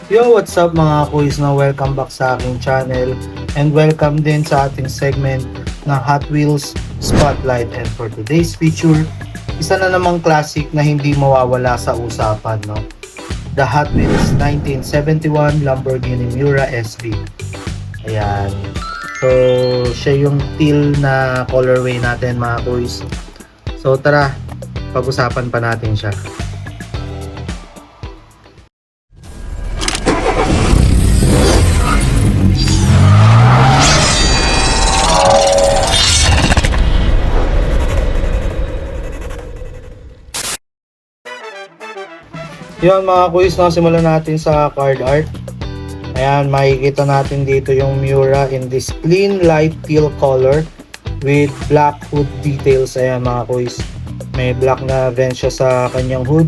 Yo, what's up mga kuis na welcome back sa aking channel and welcome din sa ating segment na Hot Wheels Spotlight. And for today's feature, isa na namang classic na hindi mawawala sa usapan, no? The Hot Wheels 1971 Lamborghini Miura SB. Ayan. So, siya yung teal na colorway natin mga kuis. So, tara, pag-usapan pa natin siya. Yun mga kuis, no, simulan natin sa card art. Ayan, makikita natin dito yung Miura in this clean light teal color with black hood details. Ayan mga kuis, may black na vent siya sa kanyang hood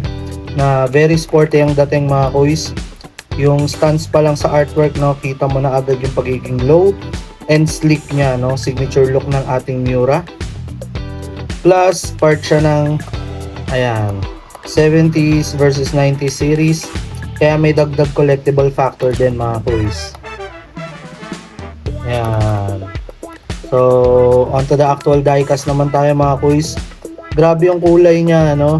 na very sporty ang dating mga kuis. Yung stance pa lang sa artwork, no, kita mo na agad yung pagiging low and sleek niya, no, signature look ng ating Miura. Plus part siya ng ayan 70s versus 90s series, kaya may dagdag collectible factor din mga kuis. Ayan. So, onto the actual diecast naman tayo mga kuis. Grabe yung kulay niya, no?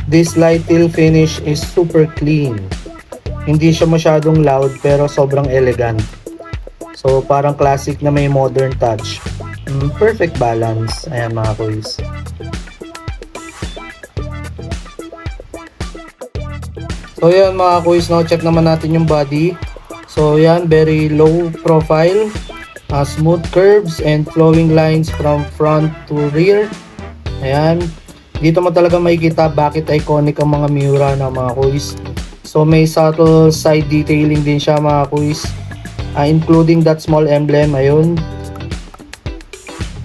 This light teal finish is super clean. Hindi siya masyadong loud pero sobrang elegant. So, parang classic na may modern touch. Perfect balance. Ayan mga kuis. So yan mga kuis, no, check naman natin yung body. So yan, very low profile, smooth curves and flowing lines from front to rear. Ayan, dito mo talaga makikita bakit iconic ang mga Miura na mga kuis. So may subtle side detailing din siya mga kuis, including that small emblem. Ayun,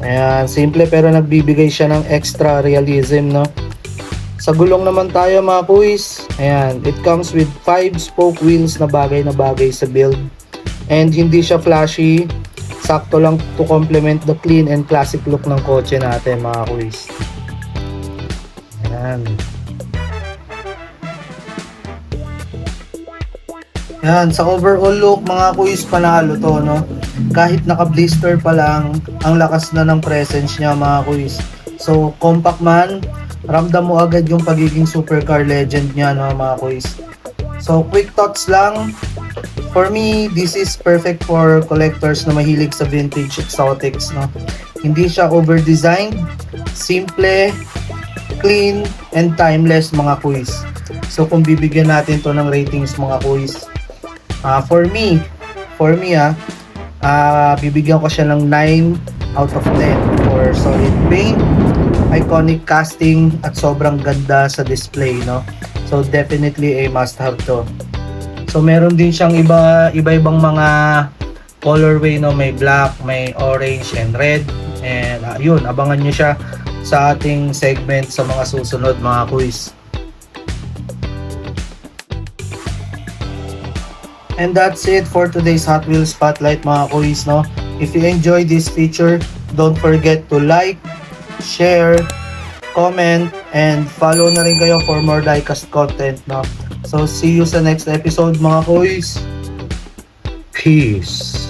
ayan, simple pero nagbibigay siya ng extra realism, no. Sa gulong naman tayo mga kuis. Ayan, it comes with 5 spoke wheels na bagay sa build. And hindi siya flashy. Sakto lang to complement the clean and classic look ng kotse natin mga kuis. Ayan. Ayan, sa overall look mga kuis, panalo to, no? Kahit naka-blister pa lang, ang lakas na ng presence niya mga kuis. So, compact man, ramdam mo agad yung pagiging supercar legend niya, no mga kuis. So quick thoughts lang. For me, this is perfect for collectors na mahilig sa vintage exotics, no. Hindi siya over-designed, simple, clean, and timeless mga kuis. So kung bibigyan natin to ng ratings mga kuis, for me, bibigyan ko siya ng 9 out of 10 for solid paint, iconic casting at sobrang ganda sa display, no. So definitely a must have to. So meron din siyang iba-ibang mga colorway, no, may black, may orange and red, and yun, abangan niyo siya sa ating segment sa mga susunod mga kuis. And that's it for today's Hot Wheels Spotlight mga kuis, no. If you enjoyed this feature, don't forget to like, share, comment, and follow na rin kayo for more diecast content, no? So, see you sa next episode mga kuis. Peace!